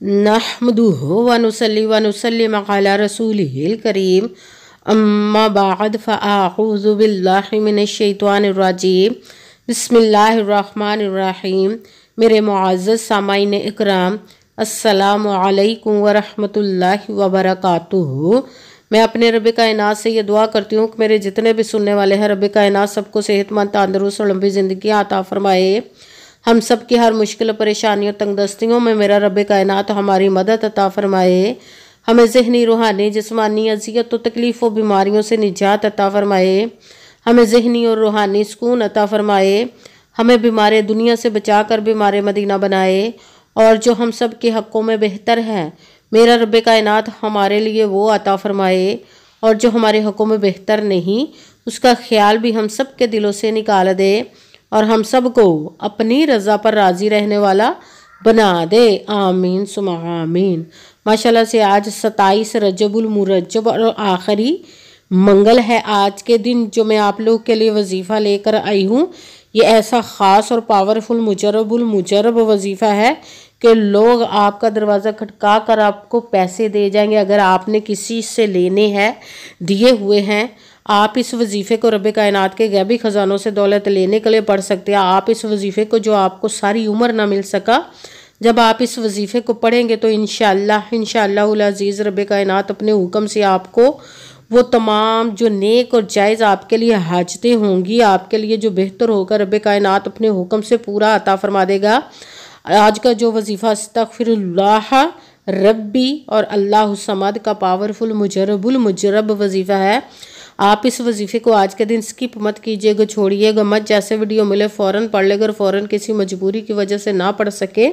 नहमदुहु व नुसल्ली व नुसल्लिम अला रसूलिहिल करीम अम्मा बाद फ़अऊज़ु बिल्लाहि मिनश शैतानिर रजीम बिस्मिल्लाहिर रहमानिर रहीम। मेरे मुअज़्ज़ज़ सामाईन इकराम, अस्सलामु अलैकुम व रहमतुल्लाहि व बरकातुहू। मैं अपने रब कायनात से ये दुआ करती हूँ कि मेरे जितने भी सुनने वाले हैं रब कायनात सबको सेहतमंद, तंदुरुस्त और लंबी ज़िंदगी अता फरमाए। हम सब की हर मुश्किल, परेशानी और तंगदस्तियों में मेरा रब कायनात हमारी मदद अता फरमाए। हमें ज़हनी, रूहानी, जिस्मानी अज़ियत और तकलीफ़ और बीमारियों से निजात अता फरमाए। हमें ज़हनी और रूहानी सुकून अता फरमाए। हमें बीमार दुनिया से बचा कर बीमार मदीना बनाए। और जो हम सब के हक़ों में बेहतर है मेरा रब कायनात हमारे लिए वो अता फरमाए। और जो हमारे हक़ों में बेहतर नहीं उसका ख्याल भी हम सब के दिलों से निकाल दे और हम सब को अपनी रज़ा पर राज़ी रहने वाला बना दे। आमीन सुमा आमीन। माशाल्लाह से आज 27 रजबुल मुरज्जब और आखिरी मंगल है। आज के दिन जो मैं आप लोग के लिए वजीफ़ा लेकर आई हूँ ये ऐसा ख़ास और पावरफुल मुजरब वजीफ़ा है कि लोग आपका दरवाज़ा खटका कर आपको पैसे दे जाएंगे। अगर आपने किसी से लेने हैं, दिए हुए हैं, आप इस वजीफ़े को रब कायनात के गैबी ख़जानों से दौलत लेने के लिए पढ़ सकते हैं। आप इस वजीफ़े को जो आपको सारी उम्र ना मिल सका, जब आप इस वजीफ़े को पढ़ेंगे तो इंशाअल्लाह अज़ीज़ रब कायनात अपने हुक्म से आपको वो तमाम जो नेक और जायज़ आपके लिए हाजतें होंगी, आपके लिए जो बेहतर होगा रब कायनात अपने हुक्म से पूरा अता फरमा देगा। आज का जो वजीफ़ा अस्तग़फिरुल्लाह रब्बी और अल्लाहु समद का पावरफुल मुजरब वजीफ़ा है। आप इस वजीफ़े को आज के दिन स्किप मत कीजिएगा, छोड़िएगा मत। जैसे वीडियो मिले फ़ौरन पढ़ लेगा और फ़ौरन किसी मजबूरी की वजह से ना पढ़ सके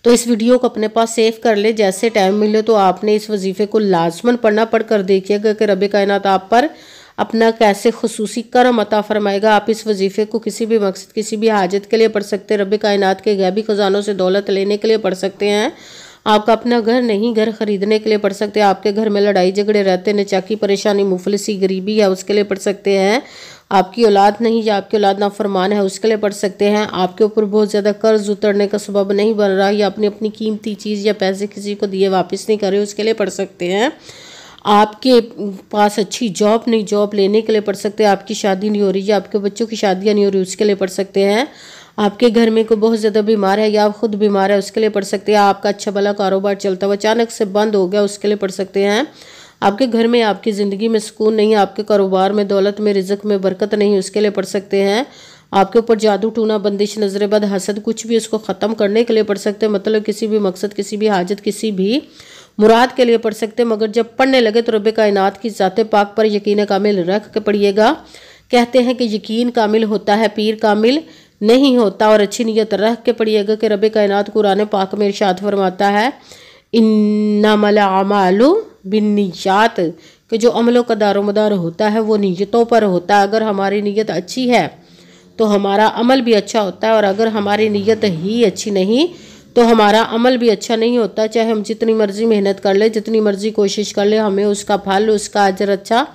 तो इस वीडियो को अपने पास सेव कर ले। जैसे टाइम मिले तो आपने इस वजीफ़े को लाजमन पढ़ना। पढ़ कर देखिएगा कि रब कायनात आप पर अपना कैसे खुसूसी करम अता फरमाएगा। आप इस वजीफ़े को किसी भी मकसद, किसी भी हाजत के लिए पढ़ सकते हैं। रब कायनात के गैबी ख़जानों से दौलत लेने के लिए पढ़ सकते हैं। आपका अपना घर नहीं, घर ख़रीदने के लिए पढ़ सकते हैं। आपके घर में लड़ाई झगड़े रहते, नचाकी, परेशानी, मुफलिसी, गरीबी है उसके लिए पढ़ सकते हैं। आपकी औलाद नहीं या आपकी औलाद नाफरमान है उसके लिए पढ़ सकते हैं। आपके ऊपर बहुत ज़्यादा कर्ज उतरने का सबब नहीं बन रहा या अपनी अपनी कीमती चीज़ या पैसे किसी को दिए वापस नहीं कर रहे उसके लिए पढ़ सकते हैं। आपके पास अच्छी जॉब नहीं, जॉब लेने के लिए पढ़ सकते हैं। आपकी शादी नहीं हो रही या आपके बच्चों की शादियाँ नहीं हो रही उसके लिए पढ़ सकते हैं। आपके घर में कोई बहुत ज़्यादा बीमार है या आप खुद बीमार है उसके लिए पढ़ सकते हैं। आपका अच्छा भला कारोबार चलता हुआ अचानक से बंद हो गया उसके लिए पढ़ सकते हैं। आपके घर में, आपकी ज़िंदगी में सुकून नहीं, आपके कारोबार में, दौलत में, रिज़्क़ में बरकत नहीं उसके लिए पढ़ सकते हैं। आपके ऊपर जादू टूना, बंदिश, नजर बद, हसद कुछ भी उसको ख़त्म करने के लिए पढ़ सकते हैं। मतलब किसी भी मकसद, किसी भी हाजत, किसी भी मुराद के लिए पढ़ सकते हैं। मगर जब पढ़ने लगे तो रब कायनात की ज़ाते पाक पर यकीन कामिल रख के पढ़िएगा। कहते हैं कि यकीन कामिल होता है, पीर कामिल नहीं होता। और अच्छी नीयत रख के पढ़िएगा कि रब कायनात कुरान पाक में इरशाद फरमाता है इन्नमल अमालु बिन्नियात, कि जो अमलों का दारोमदार होता है वो नीयतों पर होता है। अगर हमारी नीयत अच्छी है तो हमारा अमल भी अच्छा होता है और अगर हमारी नीयत ही अच्छी नहीं तो हमारा अमल भी अच्छा नहीं होता। चाहे हम जितनी मर्जी मेहनत कर ले, जितनी मर्जी कोशिश कर ले, हमें उसका फल, उसका अजर अच्छा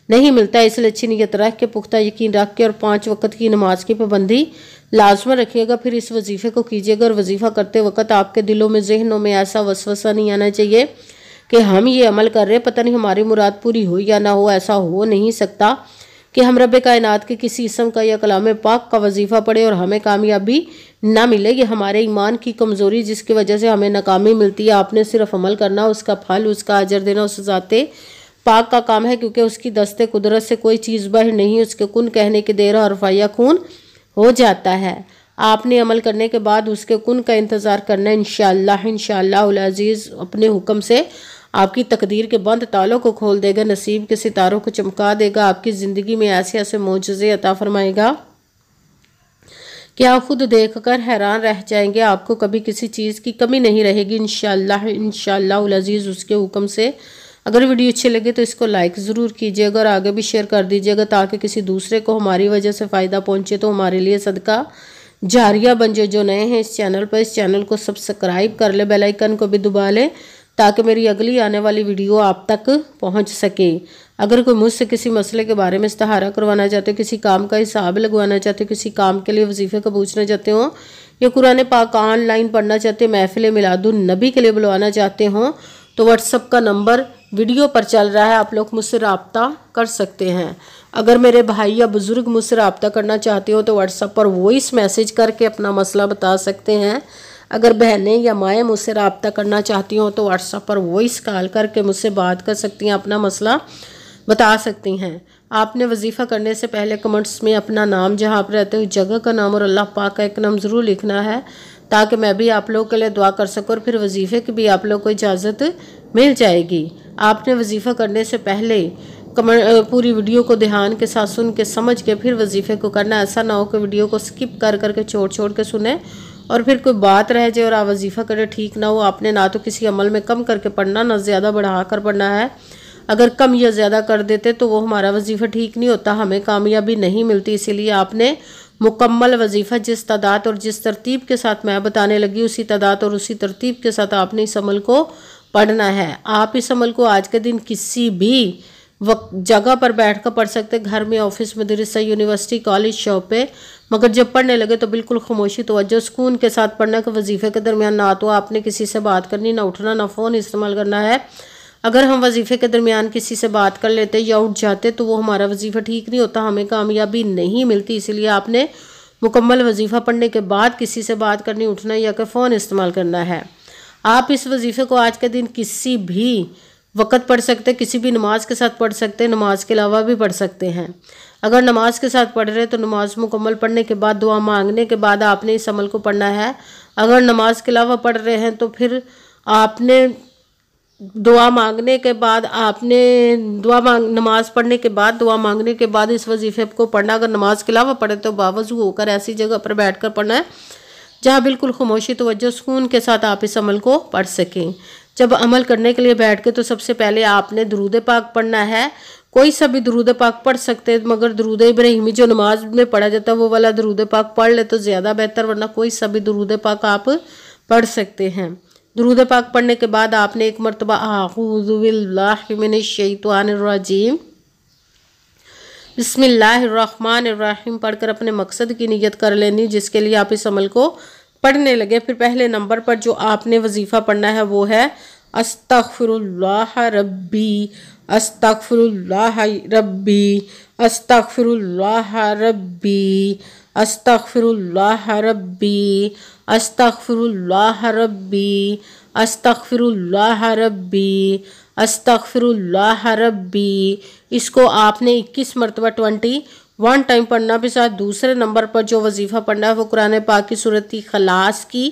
नहीं मिलता। इसलिए अच्छी नीयत रख के, पुख्ता यकीन रख के और 5 वक्त की नमाज की पाबंदी लाजमन रखिएगा। फिर इस वजीफ़े को कीजिएगा और वजीफ़ा करते वक्त आपके दिलों में, जहनों में ऐसा वसवसा नहीं आना चाहिए कि हम ये अमल कर रहे हैं, पता नहीं हमारी मुराद पूरी हो या ना हो। ऐसा हो नहीं सकता कि हम रब कायनात के किसी इसम का या कलाम पाक का वजीफ़ा पढ़े और हमें कामयाबी ना मिले। ये हमारे ईमान की कमज़ोरी जिसकी वजह से हमें नाकामी मिलती है। आपने सिर्फ अमल करना, उसका फल, उसका अजर देना उस ज़ाते पाक का काम है, क्योंकि उसकी दस्ते कुदरत से कोई चीज़ बाहर नहीं। उसके कुन कहने की देर और फयाकुन हो जाता है। आपने अमल करने के बाद उसके कुन का इंतज़ार करना। इंशाअल्लाह अज़ीज़ अपने हुक्म से आपकी तकदीर के बंद तालों को खोल देगा, नसीब के सितारों को चमका देगा, आपकी ज़िंदगी में ऐसे ऐसे मौजज़े अता फरमाएगा कि आप खुद देखकर हैरान रह जाएंगे। आपको कभी किसी चीज़ की कमी नहीं रहेगी इंशाअल्लाह अज़ीज़ उसके हुक्म से। अगर वीडियो अच्छी लगे तो इसको लाइक ज़रूर कीजिएगा और आगे भी शेयर कर दीजिएगा ताकि किसी दूसरे को हमारी वजह से फ़ायदा पहुँचे तो हमारे लिए सदका जारिया बन जाए। जो नए हैं इस चैनल पर, इस चैनल को सब्सक्राइब कर ले, बेल आइकन को भी दबा लें ताकि मेरी अगली आने वाली वीडियो आप तक पहुंच सके। अगर कोई मुझसे किसी मसले के बारे में इस्तिहारा करवाना चाहते हो, किसी काम का हिसाब लगवाना चाहते हो, किसी काम के लिए वजीफ़े का पूछना चाहते हो या कुरान पाक ऑनलाइन पढ़ना चाहते, महफिल मिलादुन नबी के लिए बुलवाना चाहते हों तो व्हाट्सअप का नंबर वीडियो पर चल रहा है, आप लोग मुझसे रब्ता कर सकते हैं। अगर मेरे भाई या बुज़ुर्ग मुझसे रब्ता करना चाहते हो तो व्हाट्सअप पर वॉइस मैसेज करके अपना मसला बता सकते हैं। अगर बहनें या माएँ मुझसे रब्ता करना चाहती हो तो व्हाट्सअप पर वॉइस कॉल करके मुझसे बात कर सकती हैं, अपना मसला बता सकती हैं। आपने वजीफ़ा करने से पहले कमेंट्स में अपना नाम, जहाँ आप रहते हो जगह का नाम और अल्लाह पाक का एक नाम ज़रूर लिखना है, ताकि मैं भी आप लोगों के लिए दुआ कर सकूँ और फिर वजीफ़े की भी आप लोग को इजाज़त मिल जाएगी। आपने वजीफ़ा करने से पहले पूरी वीडियो को ध्यान के साथ सुन के समझ के फिर वजीफ़े को करना। ऐसा ना हो कि वीडियो को स्किप कर करके छोड़ के सुने और फिर कोई बात रह जाए और आप वजीफ़ा करें, ठीक ना हो। आपने ना तो किसी अमल में कम करके पढ़ना, ना ज़्यादा बढ़ा कर पढ़ना है। अगर कम या ज़्यादा कर देते तो वो हमारा वजीफ़ा ठीक नहीं होता, हमें कामयाबी नहीं मिलती। इसीलिए आपने मुकम्मल वजीफ़ा जिस तादाद और जिस तरतीब के साथ मैं बताने लगी, उसी तादाद और उसी तरतीब के साथ आपने इस अमल को पढ़ना है। आप इस अमल को आज के दिन किसी भी जगह पर बैठ कर पढ़ सकते, घर में, ऑफिस, मदरसा, यूनिवर्सिटी, कॉलेज, शॉप पे। मगर जब पढ़ने लगे तो बिल्कुल खामोशी, तवज्जो, सुकून के साथ पढ़ना कि वजीफ़े के दरमियान ना तो आपने किसी से बात करनी, ना उठना, ना फ़ोन इस्तेमाल करना है। अगर हम वजीफ़े के दरमियान किसी से बात कर लेते या उठ जाते तो वो हमारा वजीफ़ा ठीक नहीं होता, हमें कामयाबी नहीं मिलती। इसीलिए आपने मुकम्मल वजीफ़ा पढ़ने के बाद किसी से बात करनी, उठना या कि फ़ोन इस्तेमाल करना है। आप इस वजीफ़े को आज के दिन किसी भी वक़्त पढ़ सकते, किसी भी नमाज के साथ पढ़ सकते, नमाज के अलावा भी पढ़ सकते हैं। अगर नमाज के साथ पढ़ रहे तो नमाज मुकम्मल पढ़ने के बाद, दुआ मांगने के बाद आपने इस अमल को पढ़ना है। अगर नमाज के अलावा पढ़ रहे हैं तो फिर आपने दुआ मांगने के बाद, नमाज पढ़ने के बाद, दुआ मांगने के बाद इस वजीफ़े को पढ़ना। अगर नमाज के अलावा पढ़े तो बावजू होकर ऐसी जगह पर बैठ कर पढ़ना है जहाँ बिल्कुल खामोशी, तवज्जो, सुकून के साथ आप इस अमल को पढ़ सकें। जब अमल करने के लिए बैठ के तो सबसे पहले आपने दुरूद पाक पढ़ना है। कोई सा भी दुरूद पाक पढ़ सकते हैं, मगर दुरूद इब्राहिमी जो नमाज में पढ़ा जाता है वो वाला दुरूद पाक पढ़ ले तो ज़्यादा बेहतर, वरना कोई सा भी दुरूद पाक आप पढ़ सकते हैं। दुरूद पाक पढ़ने के बाद आपने एक मरतबा आऊज़ु बिल्लाहि मिनश शैतानिर रजीम बिस्मिल्लाहिर्रहमानिर्रहीम पढ़कर अपने मकसद की नियत कर लेनी, जिसके लिए आप इस अमल को पढ़ने लगे। फिर पहले नंबर पर जो आपने वजीफ़ा पढ़ना है वो है अस्तगफिरुल्लाह रब्बी, अस्तगफिरुल्लाह रब्बी, अस्तगफिरुल्लाह रब्बी, अस्तगफिरुल्लाह रब्बी, अस्तगफिरुल्लाह रब्बी, अस्तगफिरुल्लाह रब्बी, अस्तगफिरुल्लाह रब्बी। इसको आपने 21 मरतबा 21 टाइम पढ़ना। भी साथ दूसरे नंबर पर जो वजीफ़ा पढ़ना है वो कुरान पाक की सूरत इखलास की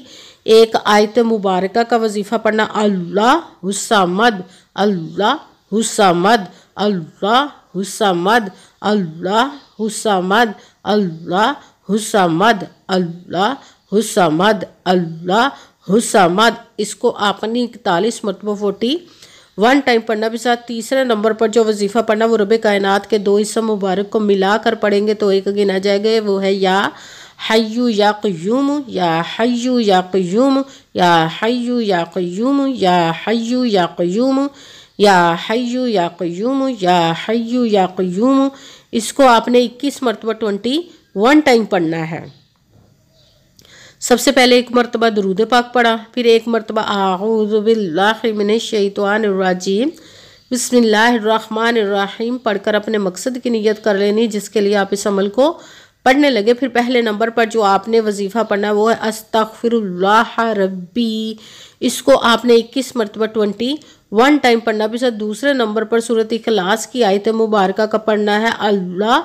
एक आयत मुबारका का वजीफ़ा पढ़ना। अल्लाह हुस्समद, अल्लाह हुस्समद, अल्लाह हुस्समद, अल्लाह हुस्समद, अल्लाह हुस्समद, अल्लाह हुस्समद, अल्लाह हुस्समद। इसको आपने 41 मरतबा 41 टाइम पढ़ना। भी साथ तीसरे नंबर पर जो वजीफ़ा पढ़ना वो रब कायनात के दो इसम मुबारक को मिलाकर पढ़ेंगे तो एक गिना जाएगा, वो है या हय्यू या क़य्यूम, या हय्यू या क़य्यूम, या हय्यू या क़य्यूम, या हय्यू या क़य्यूम, या हय्यू या क़य्यूम, या हय्यू या क़य्यूम। इसको आपने 21 मरतबा 21 टाइम पढ़ना है। सबसे पहले एक मरतबा दुरूद पाक पढ़ा, फिर एक मरतबा आऊज़ु बिल्लाहि मिनश शैतानिर रजीम बिस्मिल्लाहिर्रहमानिर्रहीम पढ़कर अपने मकसद की नियत कर लेनी, जिसके लिए आप इस अमल को पढ़ने लगे। फिर पहले नंबर पर जो आपने वजीफ़ा पढ़ना वो है अस्तगफिरुल्लाह रब्बी। इसको आपने 21 मरतबा 21 टाइम पढ़ना। फिर दूसरे नंबर पर सूरत इखलास की आयत मुबारका का पढ़ना है अल्लाह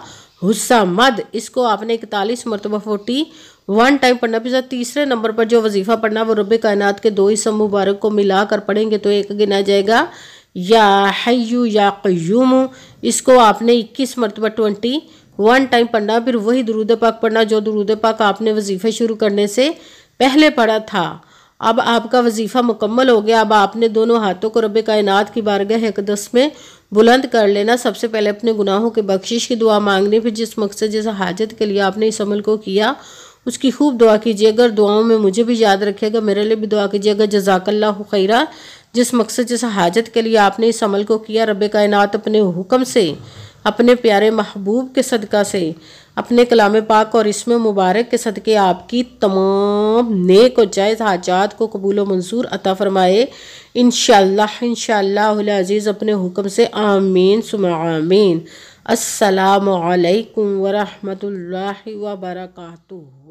हुस्समद। इसको आपने 41 मरतबा 41 टाइम पढ़ना। फिर तीसरे नंबर पर जो वजीफ़ा पढ़ना वो रब कायनात के दो इसम मुबारक को मिलाकर पढ़ेंगे तो एक गिना जाएगा, या हय्यू या क़य्यूम। इसको आपने 21 मरतबा 21 टाइम पढ़ना। फिर वही दुरूद पाक पढ़ना जो दुरूद पाक आपने वजीफ़ा शुरू करने से पहले पढ़ा था। अब आपका वजीफ़ा मुकम्मल हो गया। अब आपने दोनों हाथों को रब कायनात की बारगाह अक़दस में बुलंद कर लेना। सबसे पहले अपने गुनाहों के बख्शिश की दुआ मांगनी। फिर जिस मकसद, जिस हाजत के लिए आपने इस अमल को किया उसकी खूब दुआ कीजिए। अगर दुआओं में मुझे भी याद रखिएगा, मेरे लिए भी दुआ कीजिएगा। जज़ाकल्लाहु खैरा। जिस मकसद, जिस हाजत के लिए आपने इस अमल को किया, रब कायनात अपने हुक्म से अपने प्यारे महबूब के सदका से, अपने कलाम पाक और इसमें मुबारक के सदके आपकी तमाम नेक और जायज़ हाजात को कबूल व मंजूर अता फरमाए। इंशाअल्लाह अज़ीज़ अपने हुक्म से, आमीन सुम्मा आमीन। अस्सलामु अलैकुम व रहमतुल्लाहि व बरकातुहू।